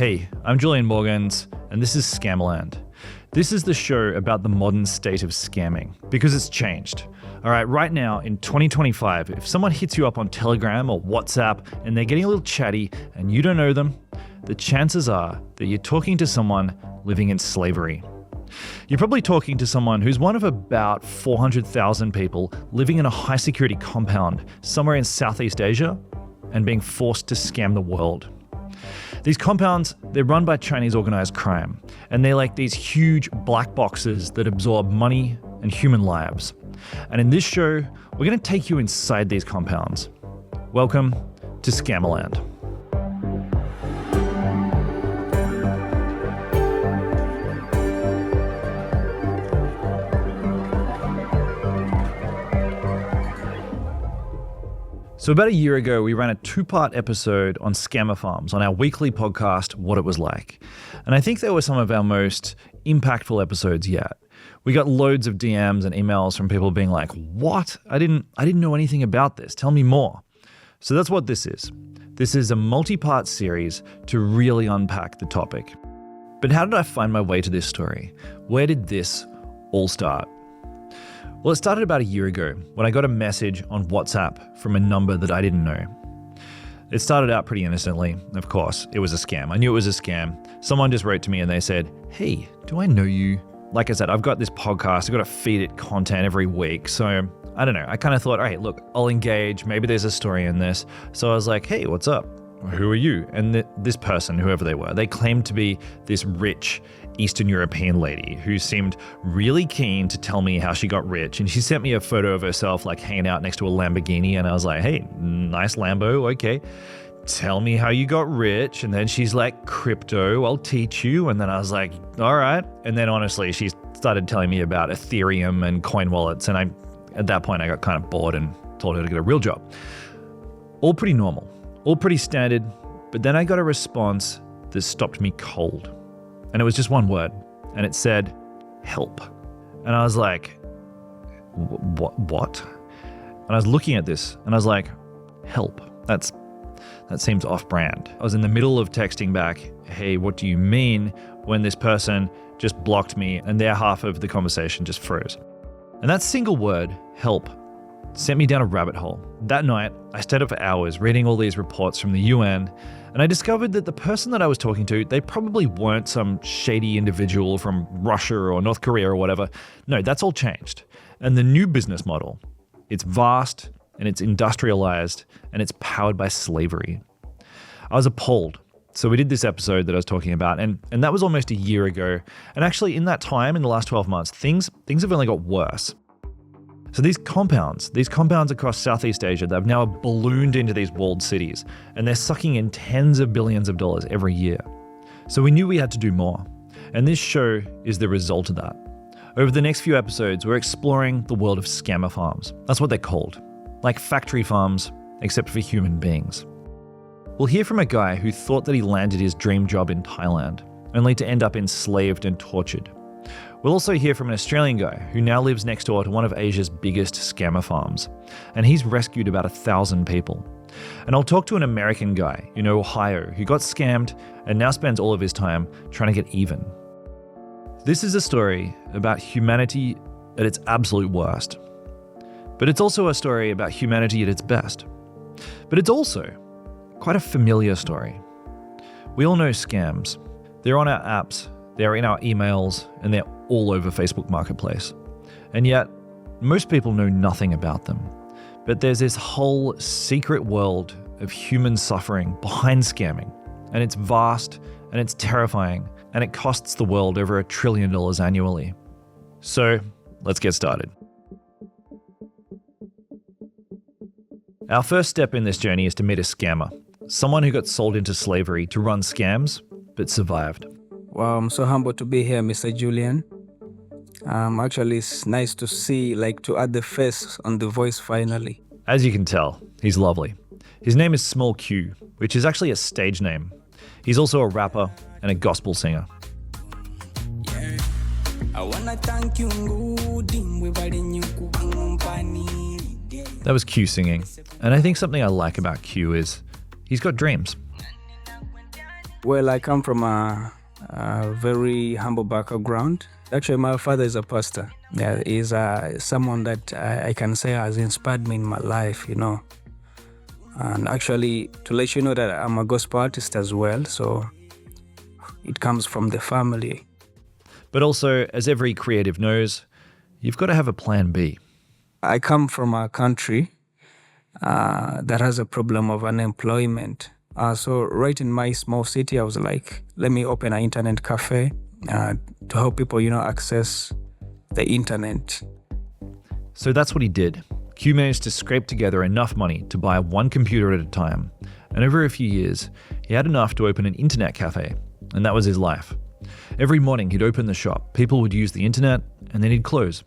Hey, I'm Julian Morgans, and this is Scammerland. This is the show about the modern state of scamming, because it's changed. All right, right now in 2025, if someone hits you up on Telegram or WhatsApp and they're getting a little chatty and you don't know them, the chances are that you're talking to someone living in slavery. You're probably talking to someone who's one of about 400,000 people living in a high security compound somewhere in Southeast Asia and being forced to scam the world. These compounds, they're run by Chinese organized crime, and they're like these huge black boxes that absorb money and human lives. And in this show, we're going to take you inside these compounds. Welcome to Scammerland. So about a year ago, we ran a 2-part episode on scammer farms on our weekly podcast, What It Was Like. And I think they were some of our most impactful episodes yet. We got loads of DMs and emails from people being like, what? I didn't know anything about this. Tell me more. So that's what this is. This is a multi-part series to really unpack the topic. But how did I find my way to this story? Where did this all start? Well, it started about a year ago when I got a message on WhatsApp from a number that I didn't know. It started out pretty innocently, of course. It was a scam. I knew it was a scam. Someone just wrote to me and they said, hey, do I know you? Like I said, I've got this podcast. I've got to feed it content every week. So I don't know. I kind of thought, all right, look, I'll engage. Maybe there's a story in this. So I was like, hey, what's up? Who are you? And this person, whoever they were, they claimed to be this rich Eastern European lady who seemed really keen to tell me how she got rich. And she sent me a photo of herself like hanging out next to a Lamborghini. And I was like, hey, nice Lambo. Okay. Tell me how you got rich. And then she's like, crypto, I'll teach you. And then I was like, all right. And then honestly, she started telling me about Ethereum and coin wallets. And at that point, I got kind of bored and told her to get a real job. All pretty normal. All pretty standard, but then I got a response that stopped me cold. And it was just one word, and it said, help. And I was like, what? And I was looking at this, and I was like, help. That seems off-brand. I was in the middle of texting back, hey, what do you mean, when this person just blocked me, and their half of the conversation just froze. And that single word, help, sent me down a rabbit hole. That night, I stayed up for hours reading all these reports from the UN, and I discovered that the person that I was talking to, they probably weren't some shady individual from Russia or North Korea or whatever. No, that's all changed. And the new business model, it's vast and it's industrialized and it's powered by slavery. I was appalled. So we did this episode that I was talking about, and that was almost a year ago. And actually in that time, in the last 12 months, things have only got worse. So these compounds across Southeast Asia, they've now ballooned into these walled cities, and they're sucking in tens of billions of dollars every year. So we knew we had to do more, and this show is the result of that. Over the next few episodes, we're exploring the world of scammer farms. That's what they're called, like factory farms, except for human beings. We'll hear from a guy who thought that he landed his dream job in Thailand, only to end up enslaved and tortured. We'll also hear from an Australian guy who now lives next door to one of Asia's biggest scammer farms, and he's rescued about 1,000 people. And I'll talk to an American guy in Ohio who got scammed and now spends all of his time trying to get even. This is a story about humanity at its absolute worst. But it's also a story about humanity at its best. But it's also quite a familiar story. We all know scams. They're on our apps, they're in our emails, and they're all over Facebook Marketplace. And yet, most people know nothing about them. But there's this whole secret world of human suffering behind scamming. And it's vast, and it's terrifying, and it costs the world over $1 trillion annually. So, let's get started. Our first step in this journey is to meet a scammer. Someone who got sold into slavery to run scams, but survived. Wow, I'm so humbled to be here, Mr. Julian. Actually, it's nice to see, to add the face on the voice finally. As you can tell, he's lovely. His name is Small Q, which is actually a stage name. He's also a rapper and a gospel singer. Yeah. I wanna thank you. That was Q singing. And I think something I like about Q is he's got dreams. Well, I come from a very humble background. Actually, my father is a pastor. Yeah, he's someone that I can say has inspired me in my life, And actually, to let you know that I'm a gospel artist as well, so it comes from the family. But also, as every creative knows, you've got to have a plan B. I come from a country that has a problem of unemployment. So right in my small city, I was like, let me open an internet cafe to help people, access the internet. So that's what he did. Q managed to scrape together enough money to buy one computer at a time. And over a few years, he had enough to open an internet cafe. And that was his life. Every morning he'd open the shop, people would use the internet, and then he'd close.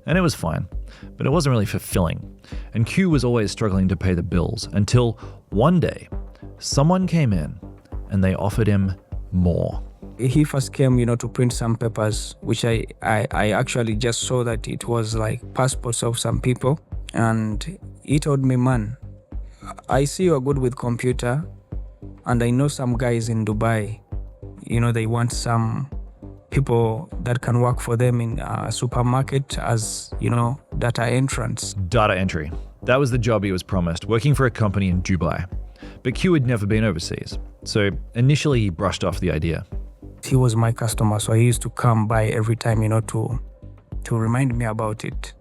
And it was fine, but it wasn't really fulfilling. And Q was always struggling to pay the bills until one day, someone came in and they offered him more. He first came, to print some papers, which I actually just saw that it was like passports of some people. And he told me, man, I see you're good with computer, and I know some guys in Dubai, they want some people that can work for them in a supermarket as, data entrance. Data entry. That was the job he was promised, working for a company in Dubai. But Q had never been overseas, so initially he brushed off the idea. He was my customer, so he used to come by every time, to remind me about it.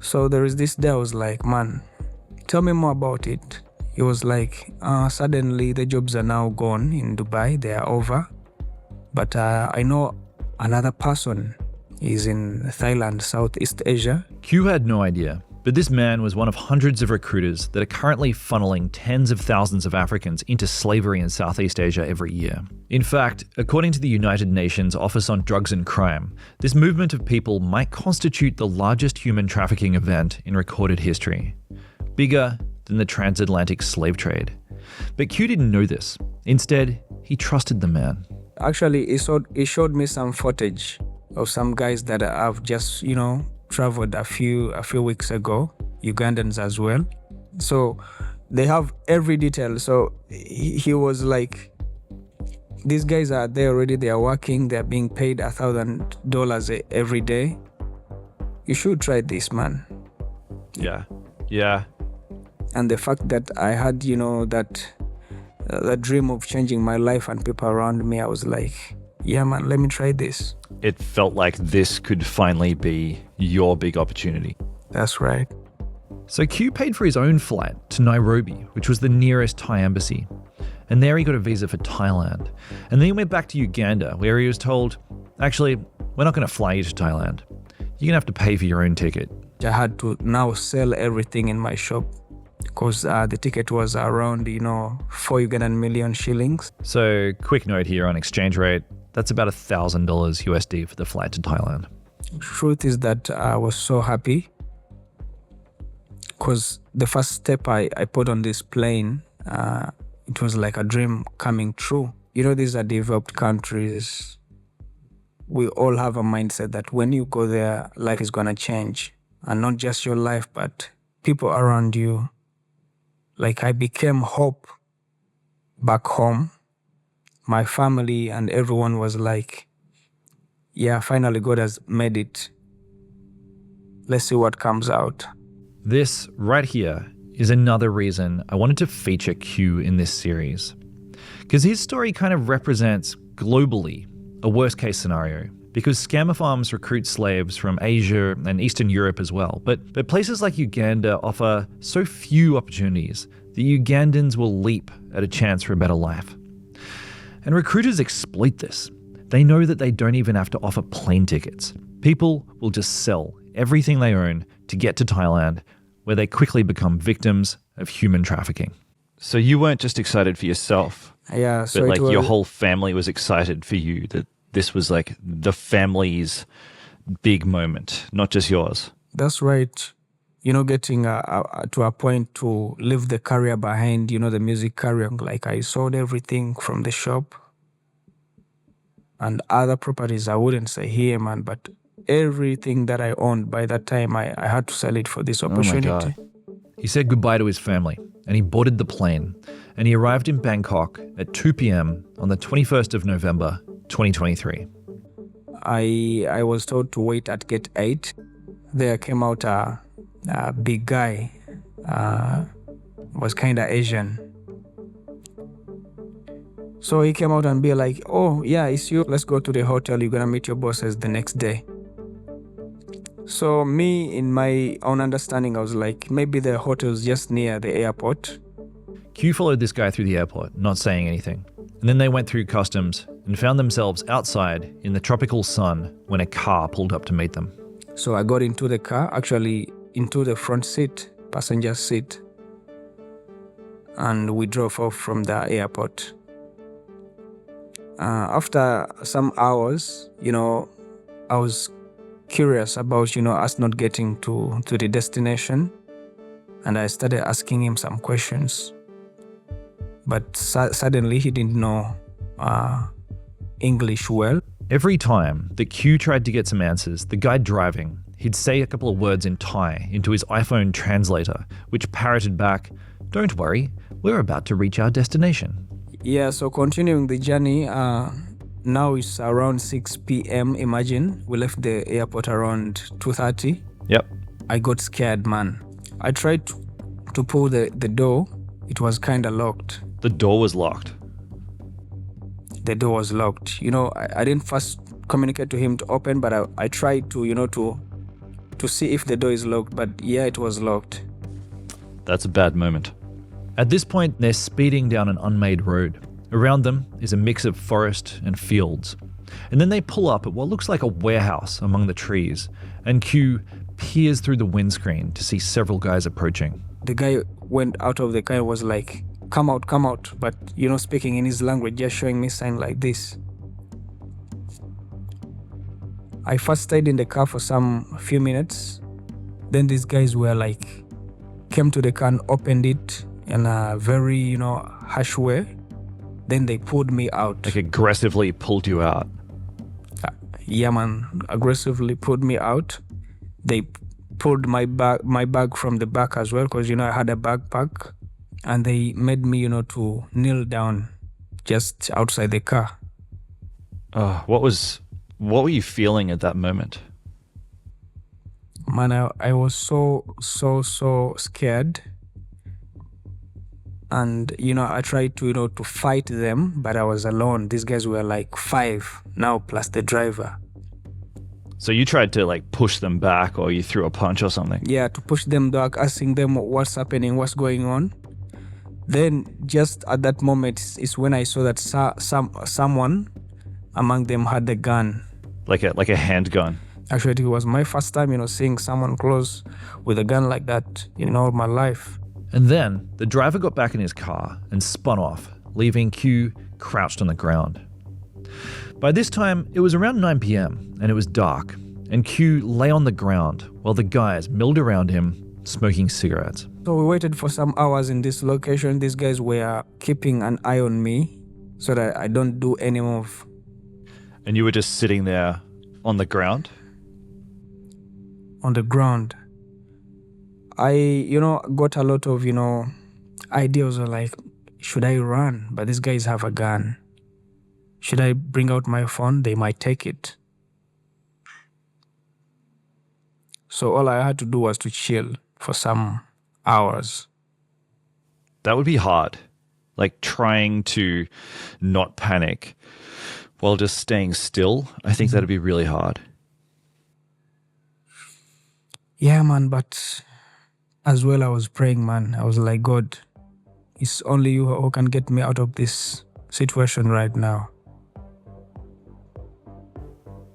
So there is this day I was like, man, tell me more about it. He was like, suddenly the jobs are now gone in Dubai, they are over. But I know another person is in Thailand, Southeast Asia. Q had no idea, but this man was one of hundreds of recruiters that are currently funneling tens of thousands of Africans into slavery in Southeast Asia every year. In fact, according to the United Nations Office on Drugs and Crime, this movement of people might constitute the largest human trafficking event in recorded history, bigger than the transatlantic slave trade. But Q didn't know this. Instead, he trusted the man. Actually, he showed me some footage of some guys that I've just, traveled a few weeks ago, Ugandans as well. So they have every detail. So he was like, these guys are there already, they are working, they're being paid $1,000 every day. You should try this, man. Yeah. And the fact that I had, that dream of changing my life and people around me, I was like, yeah, man, let me try this. It felt like this could finally be your big opportunity. That's right. So Q paid for his own flight to Nairobi, which was the nearest Thai embassy. And there he got a visa for Thailand. And then he went back to Uganda, where he was told, actually, we're not going to fly you to Thailand. You're going to have to pay for your own ticket. I had to now sell everything in my shop because the ticket was around, 4 Ugandan million shillings. So quick note here on exchange rate, that's about $1,000 USD for the flight to Thailand. Truth is that I was so happy because the first step I put on this plane, it was like a dream coming true. These are developed countries. We all have a mindset that when you go there, life is going to change. And not just your life, but people around you. Like I became hope back home. My family and everyone was like, yeah, finally God has made it. Let's see what comes out. This right here is another reason I wanted to feature Q in this series. Because his story kind of represents, globally, a worst case scenario. Because scammer farms recruit slaves from Asia and Eastern Europe as well. But places like Uganda offer so few opportunities that Ugandans will leap at a chance for a better life. And recruiters exploit this. They know that they don't even have to offer plane tickets. People will just sell everything they own to get to Thailand, where they quickly become victims of human trafficking. So you weren't just excited for yourself, Yeah, so but it your was, whole family was excited for you, that this was like the family's big moment, not just yours. That's right. Getting to a point to leave the career behind, the music career. Like I sold everything from the shop and other properties. I wouldn't say here, man, but everything that I owned by that time, I had to sell it for this opportunity. Oh my God. He said goodbye to his family and he boarded the plane. and he arrived in Bangkok at 2 p.m. on the 21st of November, 2023. I was told to wait at gate 8. There came out a big guy, was kind of Asian. So he came out and be like, "Oh yeah, it's you. Let's go to the hotel. You're gonna meet your bosses the next day." So me, in my own understanding, I was like, maybe the hotel's just near the airport. Q followed this guy through the airport, not saying anything. And then they went through customs and found themselves outside in the tropical sun when a car pulled up to meet them. So I got into the car, actually into the front seat, passenger seat, and we drove off from the airport. After some hours, I was curious about, us not getting to the destination, and I started asking him some questions. But suddenly he didn't know English well. Every time that Q tried to get some answers, the guy driving, he'd say a couple of words in Thai into his iPhone translator, which parroted back, "Don't worry, we're about to reach our destination." Yeah, so continuing the journey, now it's around 6 p.m. Imagine, we left the airport around 2:30. Yep. I got scared, man. I tried to pull the door. It was kind of locked. The door was locked. The door was locked. I didn't first communicate to him to open, but I tried to see if the door is locked. But yeah, it was locked. That's a bad moment. At this point, they're speeding down an unmade road. Around them is a mix of forest and fields. And then they pull up at what looks like a warehouse among the trees, and Q peers through the windscreen to see several guys approaching. The guy went out of the car and was like, come out, but speaking in his language, just showing me sign like this. I first stayed in the car for some few minutes. Then these guys were like, came to the car and opened it in a very, harsh way. Then they pulled me out. Like aggressively pulled you out. Yeah, man, aggressively pulled me out. They pulled my bag from the back as well, because I had a backpack, and they made me to kneel down just outside the car. What were you feeling at that moment? Man, I was so scared, and I tried to fight them, but I was alone. These guys were like 5 now, plus the driver. So you tried to push them back, or you threw a punch or something? Yeah, to push them back, asking them what's happening, what's going on. Then just at that moment is when I saw that someone among them had a gun. Like a handgun? Actually, it was my first time, seeing someone close with a gun like that in all my life. And then the driver got back in his car and spun off, leaving Q crouched on the ground. By this time, it was around 9 p.m. and it was dark, and Q lay on the ground while the guys milled around him, smoking cigarettes. So we waited for some hours in this location. These guys were keeping an eye on me so that I don't do any move. And you were just sitting there on the ground? On the ground. I, got a lot of, ideas of like, should I run? But these guys have a gun. Should I bring out my phone? They might take it. So all I had to do was to chill for some hours. That would be hard. Trying to not panic while just staying still. I think that'd be really hard. Yeah, man, but as well, I was praying, man. I was like, God, it's only you who can get me out of this situation right now.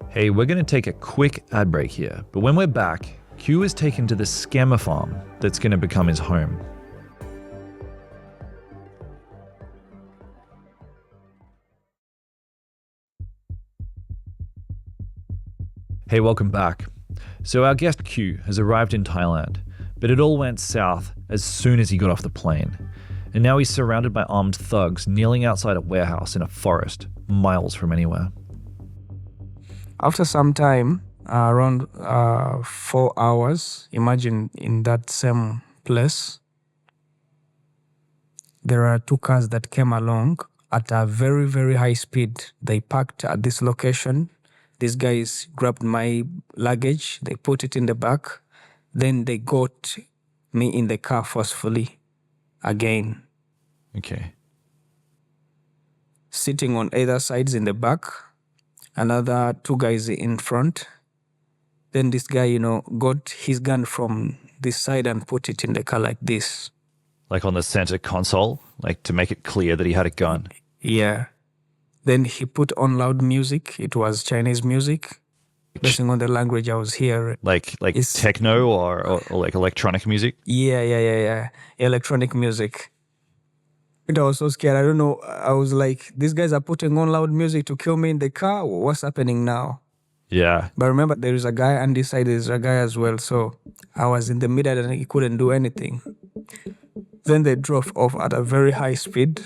Hey, we're going to take a quick ad break here, but when we're back, Q is taken to the scammer farm that's going to become his home. Hey, welcome back. So our guest Q has arrived in Thailand, but it all went south as soon as he got off the plane. And now he's surrounded by armed thugs kneeling outside a warehouse in a forest, miles from anywhere. After some time, around 4 hours, imagine in that same place, there are two cars that came along at a very, very high speed. They parked at this location. These guys grabbed my luggage, they put it in the back, then they got me in the car forcefully again. Okay. Sitting on either sides in the back, another two guys in front. Then this guy, got his gun from this side and put it in the car like this. Like on the center console, like to make it clear that he had a gun. Yeah. Then he put on loud music. It was Chinese music, basing on the language I was hearing. Like techno or like electronic music? Yeah. Electronic music. And I was so scared. I don't know. I was like, these guys are putting on loud music to kill me in the car. What's happening now? Yeah. But remember, there is a guy, and this side is a guy as well. So I was in the middle and he couldn't do anything. Then they drove off at a very high speed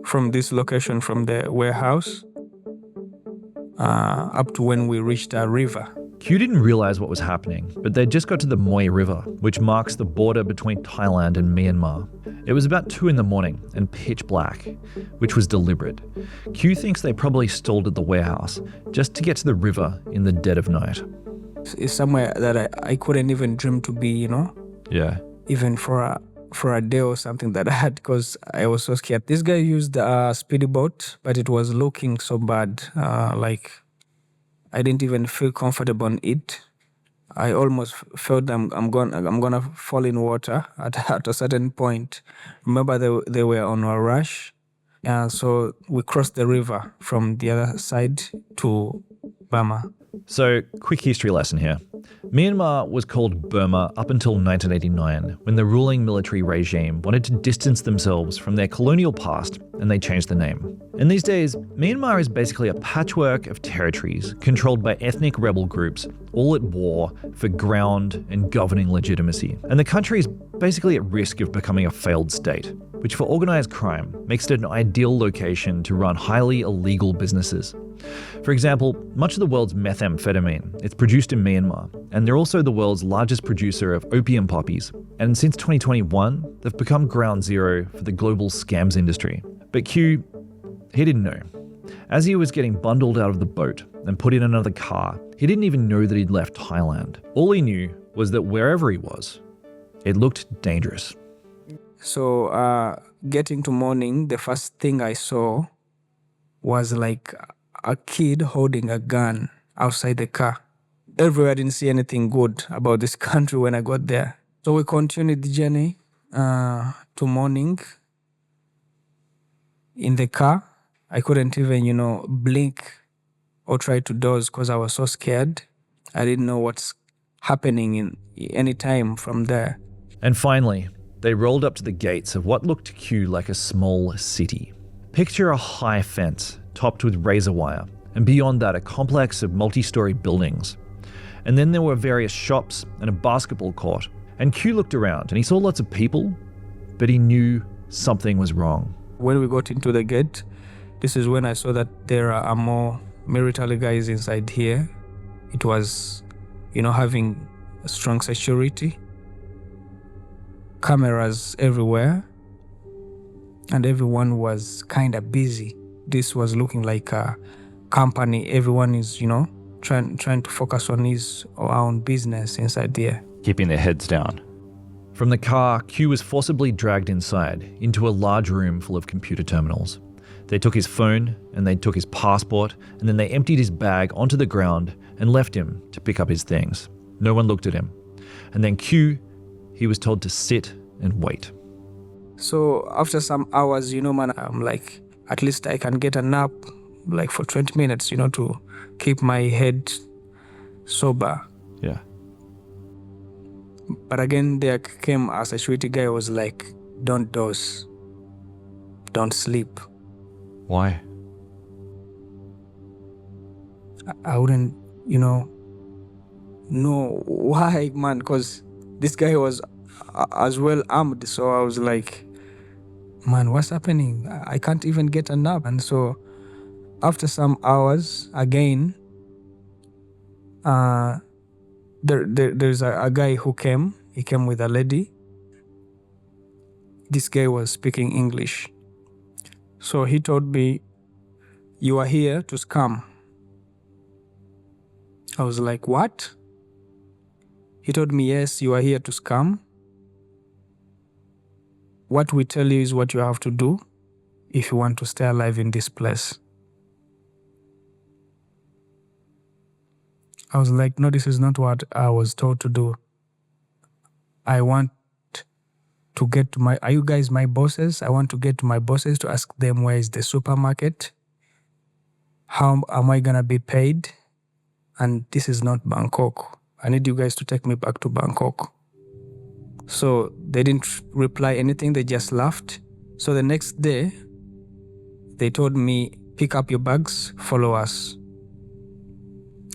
from this location, from the warehouse, up to when we reached a river. Q didn't realize what was happening, but they just got to the Moi River, which marks the border between Thailand and Myanmar. It was about 2 a.m. and pitch black, which was deliberate. Q thinks they probably stalled at the warehouse just to get to the river in the dead of night. It's somewhere that I couldn't even dream to be, Yeah. even for a day or something that I had, because I was so scared. This guy used a speedy boat, but it was looking so bad. Like I didn't even feel comfortable on it. I almost felt I'm gonna fall in water at a certain point. Remember, they were on a rush, so we crossed the river from the other side to Burma. So, quick history lesson here. Myanmar was called Burma up until 1989, when the ruling military regime wanted to distance themselves from their colonial past, and they changed the name. And these days, Myanmar is basically a patchwork of territories controlled by ethnic rebel groups, all at war for ground and governing legitimacy. And the country is basically at risk of becoming a failed state, which for organised crime makes it an ideal location to run highly illegal businesses. For example, much of the world's methamphetamine is produced in Myanmar, and they're also the world's largest producer of opium poppies. And since 2021, they've become ground zero for the global scams industry. But Q, he didn't know. As he was getting bundled out of the boat and put in another car, he didn't even know that he'd left Thailand. All he knew was that wherever he was, it looked dangerous. So getting to morning, the first thing I saw was like a kid holding a gun outside the car. Everywhere I didn't see anything good about this country when I got there. So we continued the journey to morning. In the car, I couldn't even, blink or try to doze because I was so scared. I didn't know what's happening in any time from there. And finally, they rolled up to the gates of what looked to Q like a small city. Picture a high fence topped with razor wire, and beyond that a complex of multi-story buildings. And then there were various shops and a basketball court. And Q looked around and he saw lots of people, but he knew something was wrong. When we got into the gate, this is when I saw that there are more military guys inside here. It was, having strong security, cameras everywhere, and everyone was kind of busy. This was looking like a company. Everyone is, trying to focus on his or our own business inside there. Keeping their heads down. From the car, Q was forcibly dragged inside into a large room full of computer terminals. They took his phone and they took his passport, and then they emptied his bag onto the ground and left him to pick up his things. No one looked at him. And then Q, he was told to sit and wait. So after some hours, I'm like, at least I can get a nap, like for 20 minutes, to keep my head sober. Yeah. But again, there came a security guy who was like, don't doze, don't sleep. Why? I wouldn't, know why, man, because this guy was as well armed. So I was like, man, what's happening? I can't even get a nap. And so after some hours, again, there's a guy who came. He came with a lady. This guy was speaking English. So he told me, "You are here to scam." I was like, "What?" He told me, "Yes, you are here to scam. What we tell you is what you have to do if you want to stay alive in this place." I was like, "No, this is not what I was told to do. I want to get to are you guys my bosses? I want to get to my bosses to ask them where is the supermarket? How am I gonna be paid? And this is not Bangkok. I need you guys to take me back to Bangkok." So they didn't reply anything, they just laughed. So the next day, they told me, "Pick up your bags, follow us."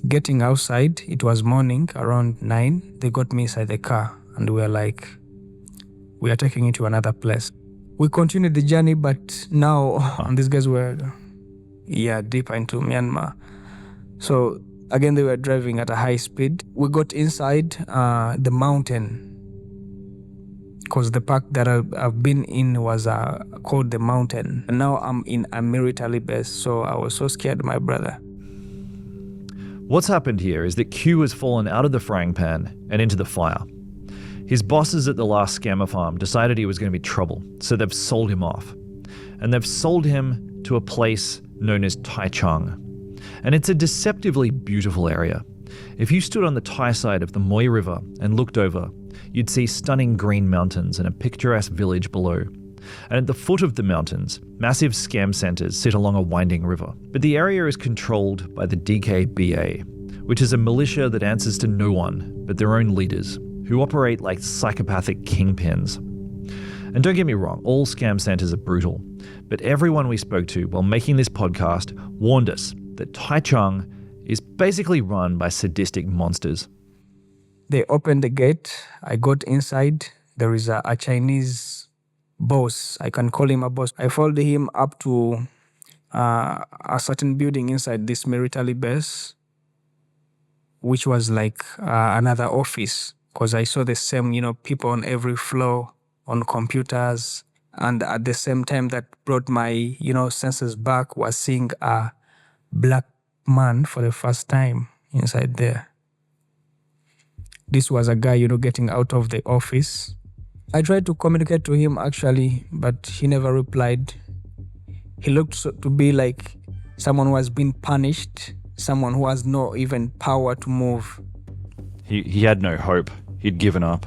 Getting outside, it was morning, around 9, they got me inside the car and we were like, "We are taking you to another place." We continued the journey, but now these guys were, deeper into Myanmar. So again, they were driving at a high speed. We got inside the mountain, because the park that I've been in was called the Mountain. And now I'm in a military base, so I was so scared, my brother. What's happened here is that Q has fallen out of the frying pan and into the fire. His bosses at the last scammer farm decided he was going to be trouble, so they've sold him off. And they've sold him to a place known as Taichung. And it's a deceptively beautiful area. If you stood on the Thai side of the Moi River and looked over, you'd see stunning green mountains and a picturesque village below. And at the foot of the mountains, massive scam centres sit along a winding river. But the area is controlled by the DKBA, which is a militia that answers to no one but their own leaders, who operate like psychopathic kingpins. And don't get me wrong, all scam centres are brutal, but everyone we spoke to while making this podcast warned us that Taichung is basically run by sadistic monsters. They opened the gate, I got inside, there is a Chinese boss, I can call him a boss. I followed him up to a certain building inside this military base, which was like another office, because I saw the same, people on every floor, on computers. And at the same time that brought my, senses back was seeing a black man for the first time inside there. This was a guy, getting out of the office. I tried to communicate to him actually, but he never replied. He looked to be like someone who has been punished, someone who has no even power to move. He had no hope. He'd given up.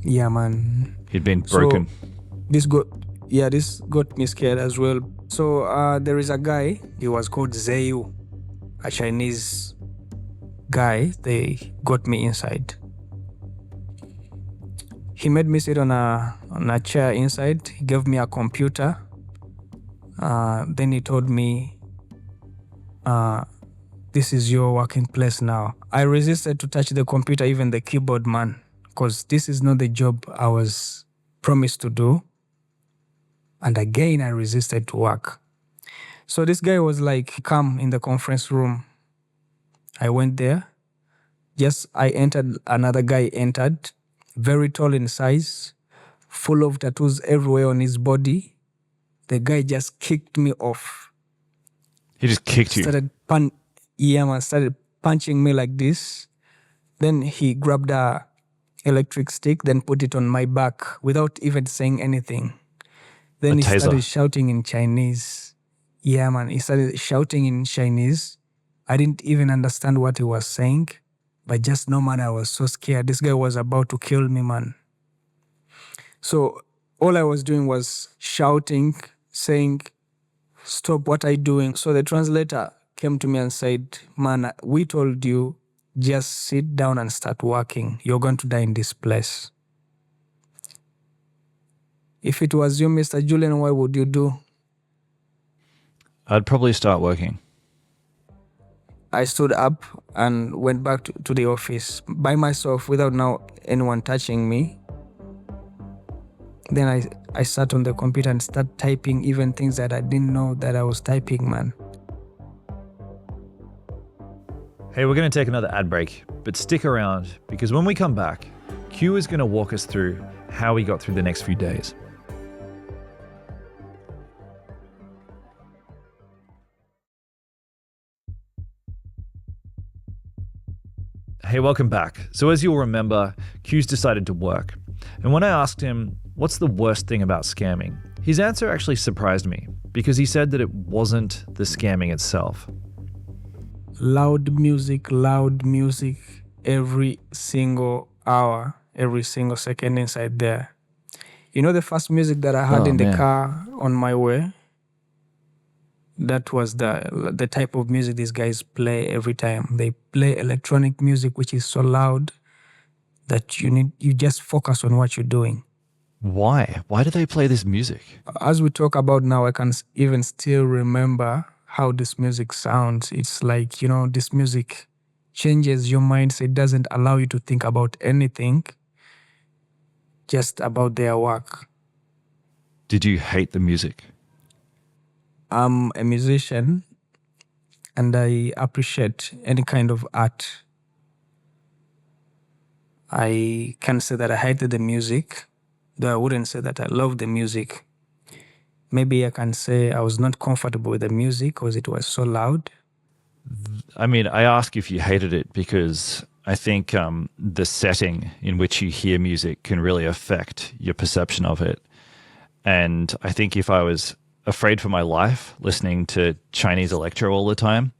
Yeah, man. He'd been broken. So this got me scared as well. So there is a guy, he was called Zeyu, a Chinese guy. They got me inside. He made me sit on a chair inside. He gave me a computer. Then he told me, "This is your working place now." I resisted to touch the computer, even the keyboard, man, because this is not the job I was promised to do. And again, I resisted to work. So this guy was like, "Come in the conference room." I went there. I entered, another guy entered. Very tall in size, full of tattoos everywhere on his body. The guy just kicked me off. He just kicked you? Started punching me like this. Then he grabbed a electric stick, then put it on my back without even saying anything. Then he started shouting in Chinese. Yeah, man, he started shouting in Chinese. I didn't even understand what he was saying. But just no, man, I was so scared. This guy was about to kill me, man. So all I was doing was shouting, saying, "Stop, what are you doing?" So the translator came to me and said, "Man, we told you, just sit down and start working. You're going to die in this place." If it was you, Mr. Julian, what would you do? I'd probably start working. I stood up and went back to the office by myself without now anyone touching me. Then I sat on the computer and started typing even things that I didn't know that I was typing, man. Hey, we're going to take another ad break, but stick around because when we come back, Q is going to walk us through how he got through the next few days. Hey, welcome back. So as you'll remember, Q's decided to work. And when I asked him, what's the worst thing about scamming? His answer actually surprised me because he said that it wasn't the scamming itself. Loud music, every single hour, every single second inside there. You know the first music that I had in the car on my way? That was the type of music these guys play every time. They play electronic music, which is so loud that you just focus on what you're doing. Why? Why do they play this music? As we talk about now, I can even still remember how this music sounds. It's like, this music changes your mindset. It doesn't allow you to think about anything, just about their work. Did you hate the music? I'm a musician and I appreciate any kind of art. I can't say that I hated the music, though I wouldn't say that I loved the music. Maybe I can say I was not comfortable with the music because it was so loud. I mean, I ask if you hated it because I think the setting in which you hear music can really affect your perception of it. And I think if I was afraid for my life listening to Chinese electro all the time,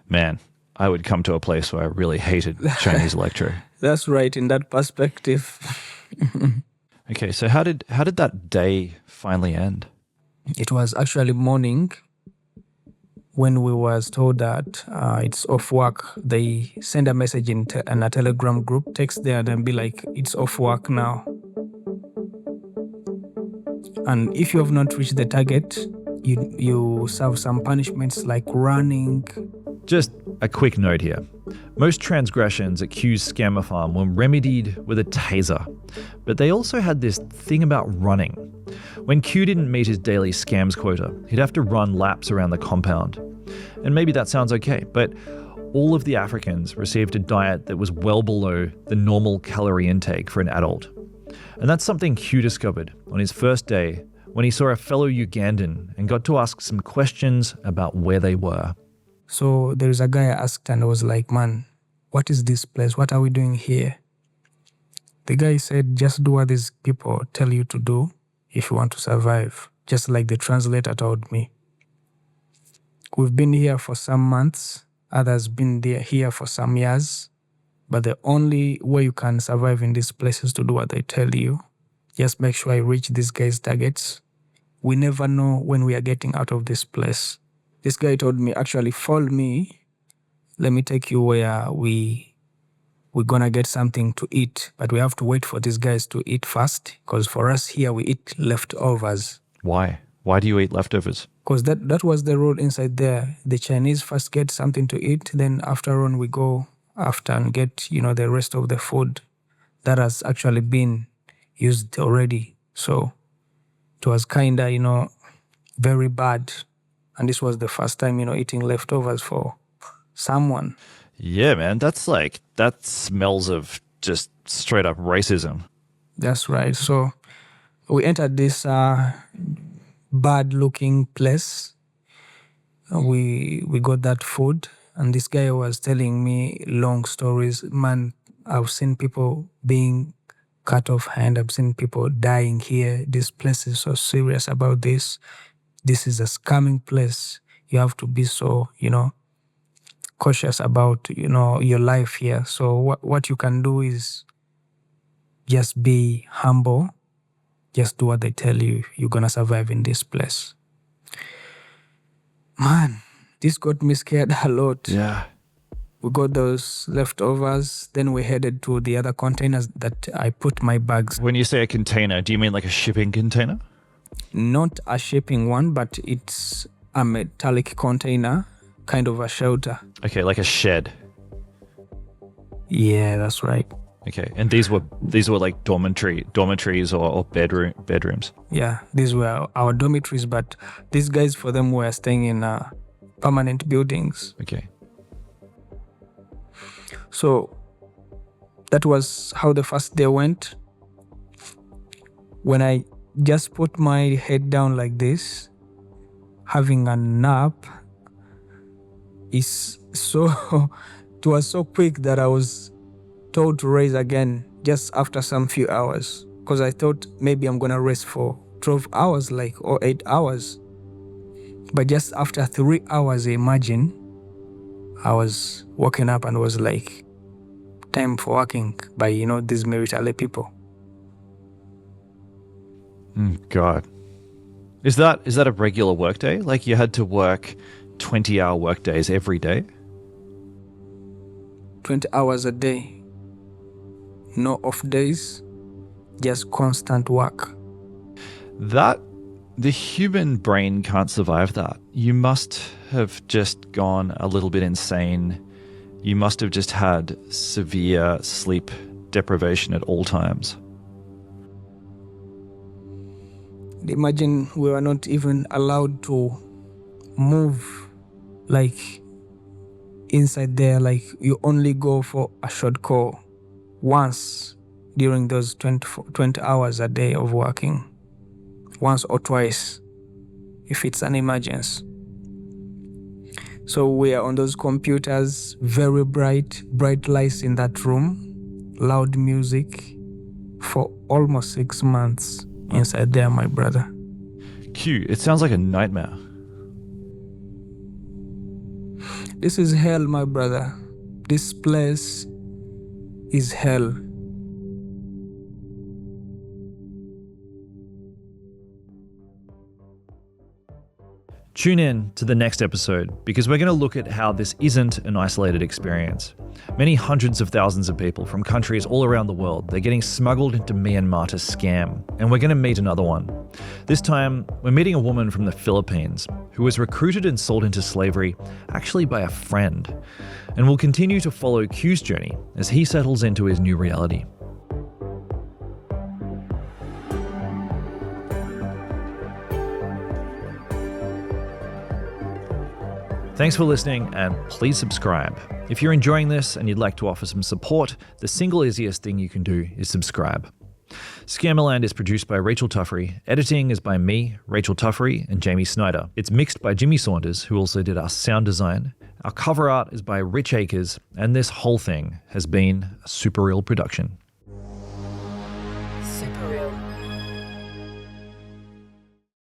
man, I would come to a place where I really hated Chinese electro. That's right, in that perspective. Okay, so how did that day finally end? It was actually morning when we was told that it's off work. They send a message in a Telegram group, text there and be like, it's off work now. And if you have not reached the target, you serve some punishments like running. Just a quick note here. Most transgressions at Q's scammer farm were remedied with a taser, but they also had this thing about running. When Q didn't meet his daily scams quota, he'd have to run laps around the compound. And maybe that sounds okay, but all of the Africans received a diet that was well below the normal calorie intake for an adult. And that's something Q discovered on his first day when he saw a fellow Ugandan and got to ask some questions about where they were. So there's a guy I asked and I was like, man, what is this place? What are we doing here? The guy said, just do what these people tell you to do if you want to survive, just like the translator told me. We've been here for some months, others been here for some years, but the only way you can survive in this place is to do what they tell you. Just make sure I reach these guys' targets. We never know when we are getting out of this place. This guy told me, actually, follow me. Let me take you where we're gonna get something to eat, but we have to wait for these guys to eat first, because for us here, we eat leftovers. Why? Why do you eat leftovers? Because that was the rule inside there. The Chinese first get something to eat, then after on we go after and get, the rest of the food that has actually been used already. So it was kinda, very bad. And this was the first time, eating leftovers for someone. Yeah, man, that smells of just straight up racism. That's right. So we entered this bad looking place. We got that food and this guy was telling me long stories. Man, I've seen people being cut off hand. I've seen people dying here. This place is so serious about this. This is a scamming place. You have to be so, cautious about, your life here. So what you can do is just be humble. Just do what they tell you. You're going to survive in this place. Man, this got me scared a lot. Yeah. We got those leftovers. Then we headed to the other containers that I put my bags. When you say a container, do you mean like a shipping container? Not a shipping one, but it's a metallic container, kind of a shelter. Okay, like a shed. Yeah, that's right. Okay, and these were like dormitories or bedrooms. Yeah, these were our dormitories, but these guys, for them, were staying in permanent buildings. Okay. So that was how the first day went. When I just put my head down like this, having a nap, it was so quick that I was told to raise again just after some few hours, because I thought maybe I'm gonna rest for 12 hours, or 8 hours. But just after 3 hours, imagine, I was waking up and was like, time for working by, these military people. God. Is that a regular work day? Like you had to work 20-hour work days every day? 20 hours a day. No off days, just constant work. The human brain can't survive that. You must have just gone a little bit insane. You must have just had severe sleep deprivation at all times. Imagine we were not even allowed to move inside there. You only go for a short call once during those 20 hours a day of working. Once or twice if it's an emergency. So we are on those computers, very bright lights in that room, loud music for almost 6 months inside there, my brother. Q, it sounds like a nightmare. This is hell, my brother. This place is hell. Tune in to the next episode because we're going to look at how this isn't an isolated experience. Many hundreds of thousands of people from countries all around the world, they're getting smuggled into Myanmar to scam, and we're going to meet another one. This time, we're meeting a woman from the Philippines who was recruited and sold into slavery actually by a friend. And we'll continue to follow Q's journey as he settles into his new reality. Thanks for listening, and please subscribe. If you're enjoying this and you'd like to offer some support, the single easiest thing you can do is subscribe. Scammerland is produced by Rachel Tuffery. Editing is by me, Rachel Tuffery, and Jamie Snyder. It's mixed by Jimmy Saunders, who also did our sound design. Our cover art is by Rich Akers, and this whole thing has been a Super Real production.